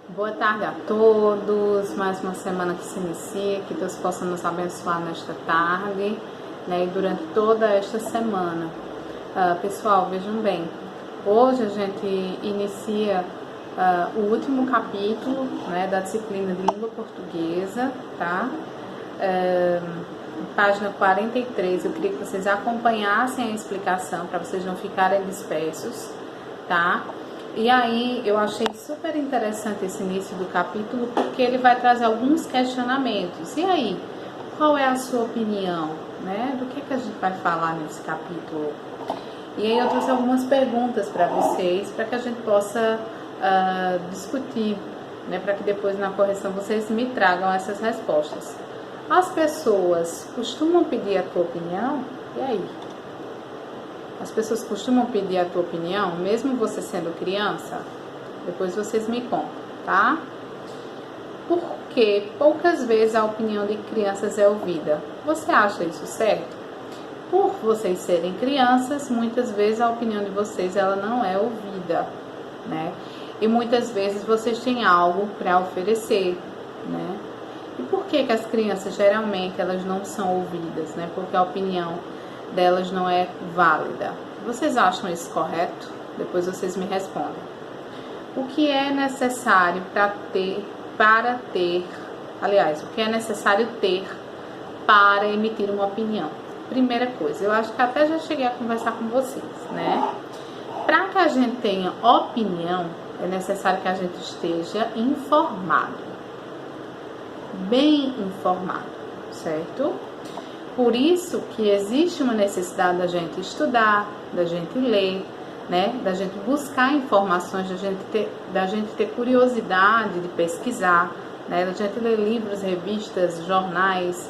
Boa tarde a todos, mais uma semana que se inicia, que Deus possa nos abençoar nesta tarde, né, e durante toda esta semana. Pessoal, vejam bem, hoje a gente inicia o último capítulo, né, da disciplina de língua portuguesa, tá? Página 43, eu queria que vocês acompanhassem a explicação para vocês não ficarem dispersos, tá? E aí eu achei super interessante esse início do capítulo, porque ele vai trazer alguns questionamentos. E aí, qual é a sua opinião, né? Do que a gente vai falar nesse capítulo? E aí eu trouxe algumas perguntas para vocês, para que a gente possa discutir, né? Para que depois na correção vocês me tragam essas respostas. As pessoas costumam pedir a tua opinião? E aí? As pessoas costumam pedir a tua opinião, mesmo você sendo criança? Depois vocês me contam, tá? Porque poucas vezes a opinião de crianças é ouvida. Você acha isso certo? Por vocês serem crianças, muitas vezes a opinião de vocês ela não é ouvida, né? E muitas vezes vocês têm algo para oferecer, né? E por que as crianças geralmente elas não são ouvidas, né? Porque a opinião delas não é válida. Vocês acham isso correto? Depois vocês me respondem. O que é necessário o que é necessário ter para emitir uma opinião? Primeira coisa, eu acho que até já cheguei a conversar com vocês, né? Para que a gente tenha opinião, é necessário que a gente esteja informado. Bem informado, certo? Por isso que existe uma necessidade da gente estudar, da gente ler, né? Da gente buscar informações, da gente ter curiosidade de pesquisar, né? Da gente ler livros, revistas, jornais,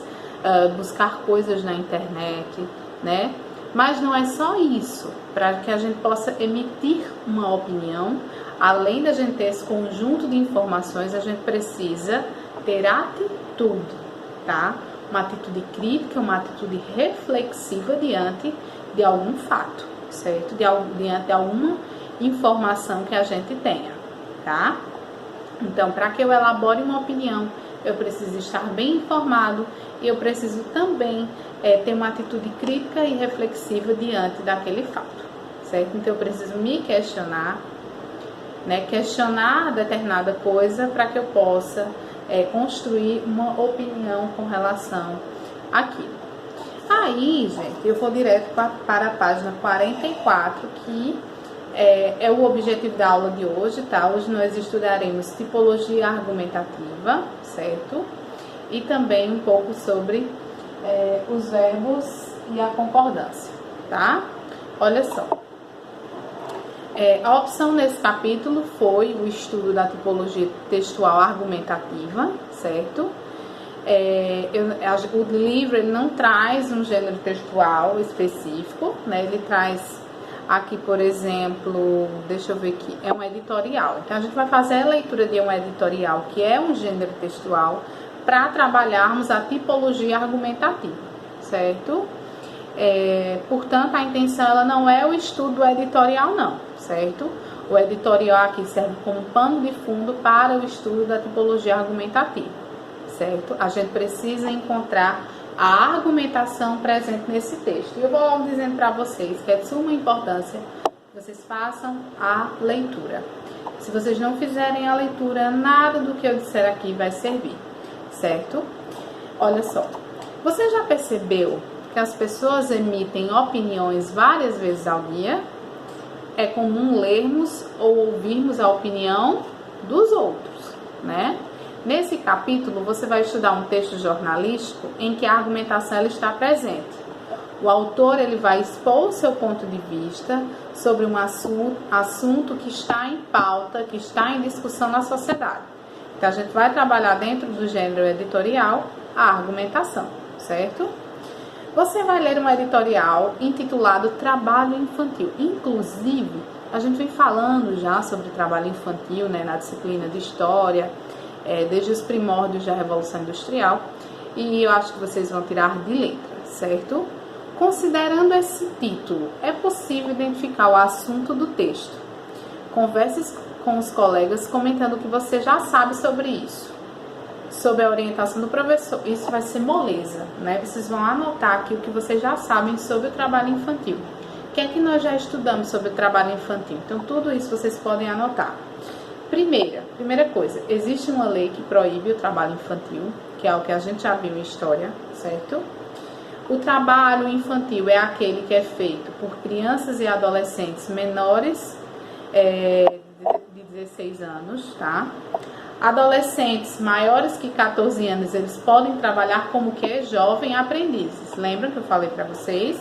buscar coisas na internet, né? Mas não é só isso. Para que a gente possa emitir uma opinião, além da gente ter esse conjunto de informações, a gente precisa ter atitude, tá? Uma atitude crítica, uma atitude reflexiva diante de algum fato, certo? Diante de alguma informação que a gente tenha, tá? Então, para que eu elabore uma opinião, eu preciso estar bem informado e eu preciso também ter uma atitude crítica e reflexiva diante daquele fato, certo? Então, eu preciso me questionar, né? Questionar determinada coisa para que eu possa construir uma opinião com relação àquilo. Aí, gente, eu vou direto para a página 44, que é o objetivo da aula de hoje, tá? Hoje nós estudaremos tipologia argumentativa, certo? E também um pouco sobre os verbos e a concordância, tá? Olha só. A opção nesse capítulo foi o estudo da tipologia textual argumentativa, certo? O livro ele não traz um gênero textual específico, né? Ele traz aqui, por exemplo, deixa eu ver aqui, é um editorial. Então, a gente vai fazer a leitura de um editorial, que é um gênero textual, para trabalharmos a tipologia argumentativa, certo? Portanto, a intenção ela não é o estudo editorial, não, certo? O editorial aqui serve como pano de fundo para o estudo da tipologia argumentativa, certo? A gente precisa encontrar a argumentação presente nesse texto. E eu vou logo dizendo para vocês que é de suma importância que vocês façam a leitura. Se vocês não fizerem a leitura, nada do que eu disser aqui vai servir, certo? Olha só, você já percebeu que as pessoas emitem opiniões várias vezes ao dia? É comum lermos ou ouvirmos a opinião dos outros, né? Nesse capítulo, você vai estudar um texto jornalístico em que a argumentação ela está presente. O autor ele vai expor o seu ponto de vista sobre um assunto que está em pauta, que está em discussão na sociedade. Então, a gente vai trabalhar dentro do gênero editorial a argumentação, certo? Você vai ler um editorial intitulado Trabalho Infantil. Inclusive, a gente vem falando já sobre trabalho infantil, né, na disciplina de História, desde os primórdios da Revolução Industrial, e eu acho que vocês vão tirar de letra, certo? Considerando esse título, é possível identificar o assunto do texto. Converse com os colegas, comentando o que você já sabe sobre isso, sob a orientação do professor. Isso vai ser moleza, né? Vocês vão anotar aqui o que vocês já sabem sobre o trabalho infantil. O que é que nós já estudamos sobre o trabalho infantil? Então, tudo isso vocês podem anotar. Primeira coisa, existe uma lei que proíbe o trabalho infantil, que é o que a gente já viu em história, certo? O trabalho infantil é aquele que é feito por crianças e adolescentes menores de 16 anos, tá? Adolescentes maiores que 14 anos, eles podem trabalhar como que jovem aprendizes. Lembram que eu falei para vocês?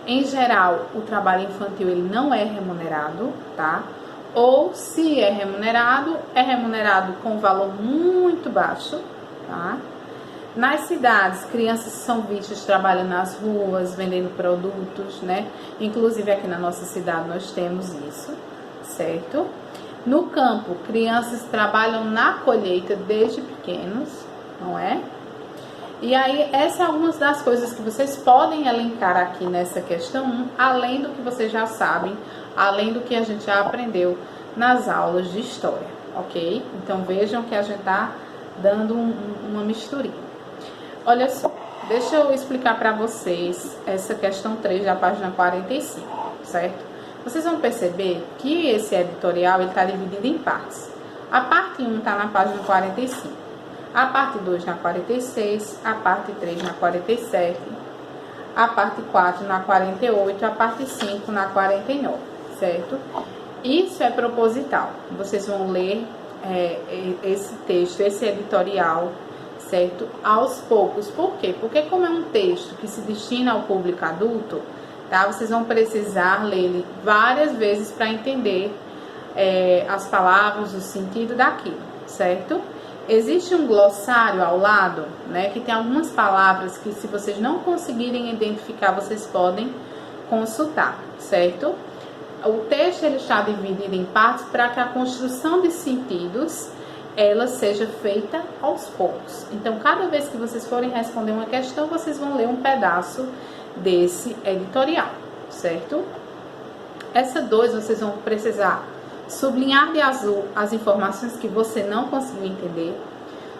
Em geral, o trabalho infantil ele não é remunerado, tá? Ou se é remunerado com valor muito baixo, tá? Nas cidades, crianças são vistas trabalhando nas ruas, vendendo produtos, né? Inclusive aqui na nossa cidade nós temos isso, certo? No campo, crianças trabalham na colheita desde pequenos, não é? E aí, essas são algumas das coisas que vocês podem elencar aqui nessa questão 1, além do que vocês já sabem, além do que a gente já aprendeu nas aulas de história, ok? Então, vejam que a gente está dando uma misturinha. Olha só, deixa eu explicar para vocês essa questão 3 da página 45, certo? Vocês vão perceber que esse editorial está dividido em partes. A parte 1 está na página 45, a parte 2 na 46, a parte 3 na 47, a parte 4 na 48, a parte 5 na 49, certo? Isso é proposital. Vocês vão ler esse texto, esse editorial, certo? Aos poucos. Por quê? Porque como é um texto que se destina ao público adulto, tá? Vocês vão precisar ler ele várias vezes para entender as palavras, o sentido daquilo, certo? Existe um glossário ao lado, né? Que tem algumas palavras que, se vocês não conseguirem identificar, vocês podem consultar, certo? O texto ele está dividido em partes para que a construção de sentidos ela seja feita aos poucos. Então, cada vez que vocês forem responder uma questão, vocês vão ler um pedaço desse editorial, certo? Essa 2, vocês vão precisar sublinhar de azul as informações que você não conseguiu entender,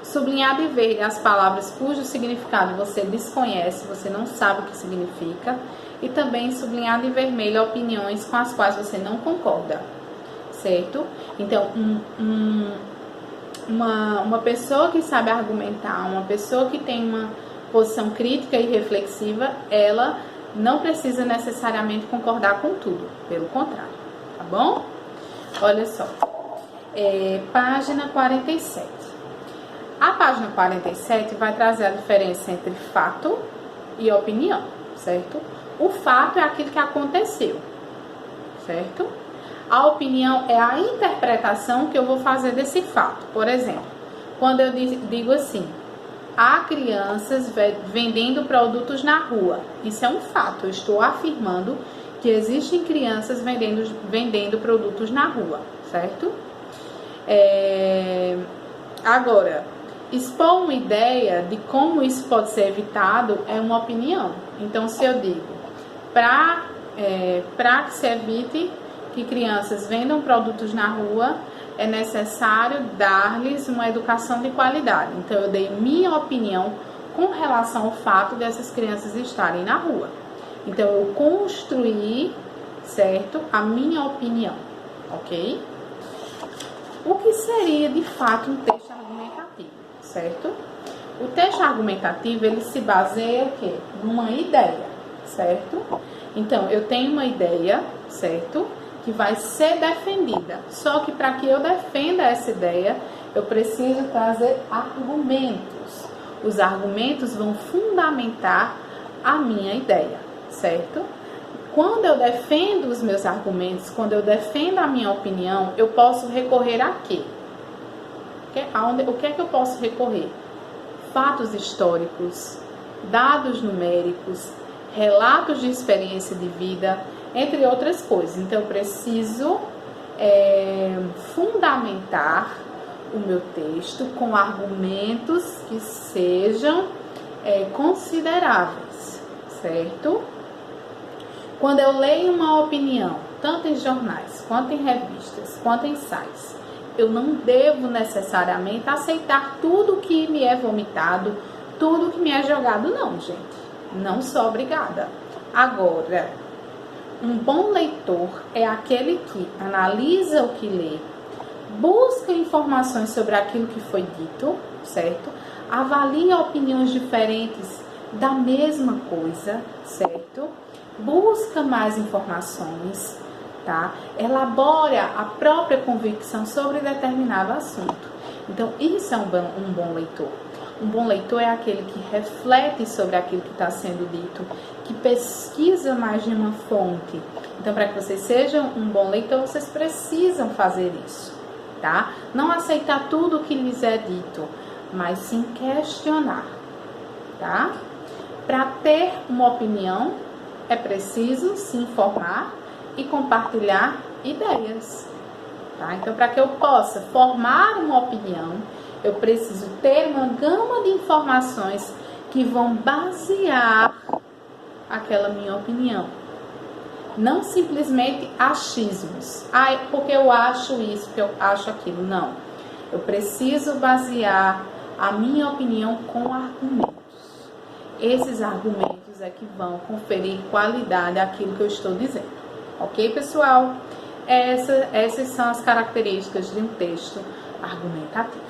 sublinhar de verde as palavras cujo significado você desconhece, você não sabe o que significa, e também sublinhar de vermelho opiniões com as quais você não concorda, certo? Então, uma pessoa que sabe argumentar, uma pessoa que tem uma posição crítica e reflexiva, ela não precisa necessariamente concordar com tudo, pelo contrário, tá bom? Olha só, página 47. A página 47 vai trazer a diferença entre fato e opinião, certo? O fato é aquilo que aconteceu, certo? A opinião é a interpretação que eu vou fazer desse fato. Por exemplo, quando eu digo assim, há crianças vendendo produtos na rua. Isso é um fato, eu estou afirmando que existem crianças vendendo produtos na rua, certo? Agora, expor uma ideia de como isso pode ser evitado é uma opinião. Então, se eu digo, para que se evite que crianças vendam produtos na rua, é necessário dar-lhes uma educação de qualidade. Então, eu dei minha opinião com relação ao fato dessas crianças estarem na rua. Então, eu construí, certo, a minha opinião, ok? O que seria, de fato, um texto argumentativo, certo? O texto argumentativo, ele se baseia, o quê? Numa ideia, certo? Então, eu tenho uma ideia, certo? Que vai ser defendida. Só que para que eu defenda essa ideia, eu preciso trazer argumentos. Os argumentos vão fundamentar a minha ideia, certo? Quando eu defendo os meus argumentos, quando eu defendo a minha opinião, eu posso recorrer a quê? O que é que eu posso recorrer? Fatos históricos, dados numéricos, relatos de experiência de vida, entre outras coisas. Então, eu preciso fundamentar o meu texto com argumentos que sejam consideráveis, certo? Quando eu leio uma opinião, tanto em jornais, quanto em revistas, quanto em sites, eu não devo necessariamente aceitar tudo que me é vomitado, tudo que me é jogado, não, gente. Não sou obrigada. Agora, um bom leitor é aquele que analisa o que lê, busca informações sobre aquilo que foi dito, certo? Avalia opiniões diferentes da mesma coisa, certo? Busca mais informações, tá? Elabora a própria convicção sobre determinado assunto. Então, isso é um bom leitor. Um bom leitor é aquele que reflete sobre aquilo que está sendo dito, que pesquisa mais de uma fonte. Então, para que vocês sejam um bom leitor, vocês precisam fazer isso, tá? Não aceitar tudo o que lhes é dito, mas sim questionar, tá? Para ter uma opinião, é preciso se informar e compartilhar ideias, tá? Então, para que eu possa formar uma opinião, eu preciso ter uma gama de informações que vão basear aquela minha opinião. Não simplesmente achismos. Ah, porque eu acho isso, porque eu acho aquilo. Não. Eu preciso basear a minha opinião com argumentos. Esses argumentos é que vão conferir qualidade àquilo que eu estou dizendo. Ok, pessoal? Essas são as características de um texto argumentativo.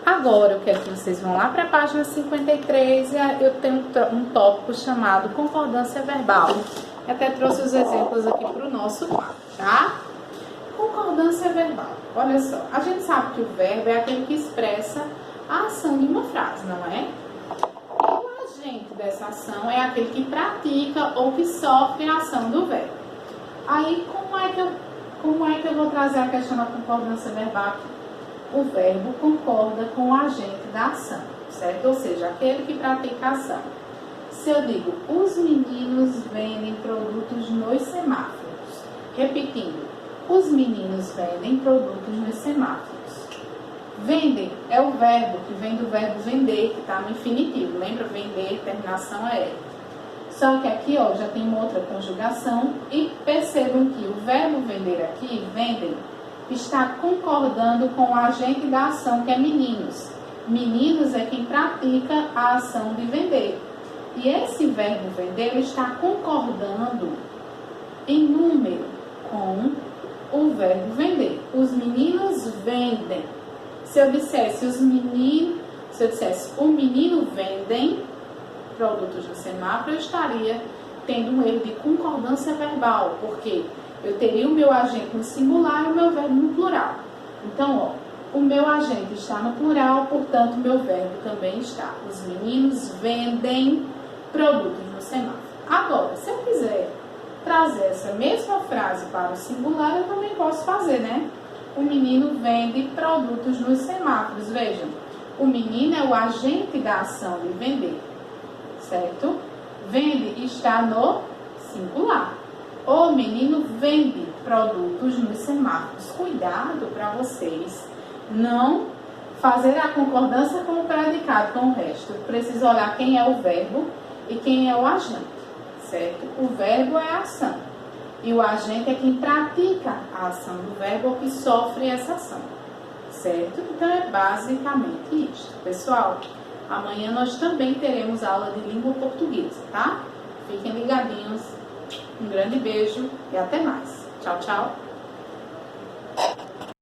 Agora, eu quero que vocês vão lá para a página 53 e eu tenho um tópico chamado concordância verbal. Eu até trouxe os exemplos aqui para o nosso quadro, tá? Concordância verbal. Olha só, a gente sabe que o verbo é aquele que expressa a ação de uma frase, não é? E o agente dessa ação é aquele que pratica ou que sofre a ação do verbo. Aí, como é que eu vou trazer a questão da concordância verbal aqui? O verbo concorda com o agente da ação, certo? Ou seja, aquele que pratica a ação. Se eu digo, os meninos vendem produtos nos semáforos. Repetindo, os meninos vendem produtos nos semáforos. Vendem é o verbo que vem do verbo vender, que está no infinitivo. Lembra? Vender, terminação é R. Só que aqui, ó, já tem uma outra conjugação e percebam que o verbo vender aqui, vendem, está concordando com o agente da ação, que é meninos. Meninos é quem pratica a ação de vender. E esse verbo vender, ele está concordando em número com o verbo vender. Os meninos vendem. Se eu dissesse o menino vendem produtos no semáforo, eu estaria tendo um erro de concordância verbal, porque eu teria o meu agente no singular e o meu verbo no plural. Então, ó, o meu agente está no plural, portanto, o meu verbo também está. Os meninos vendem produtos no semáforo. Agora, se eu quiser trazer essa mesma frase para o singular, eu também posso fazer, né? O menino vende produtos nos semáforos. Vejam, o menino é o agente da ação de vender, certo? Vende está no singular. O menino vende produtos nos semáforos. Cuidado para vocês não fazer a concordância com o predicado, com o resto. Preciso olhar quem é o verbo e quem é o agente, certo? O verbo é a ação e o agente é quem pratica a ação do verbo ou que sofre essa ação, certo? Então é basicamente isto. Pessoal, amanhã nós também teremos aula de língua portuguesa, tá? Fiquem ligadinhos. Um grande beijo e até mais. Tchau, tchau.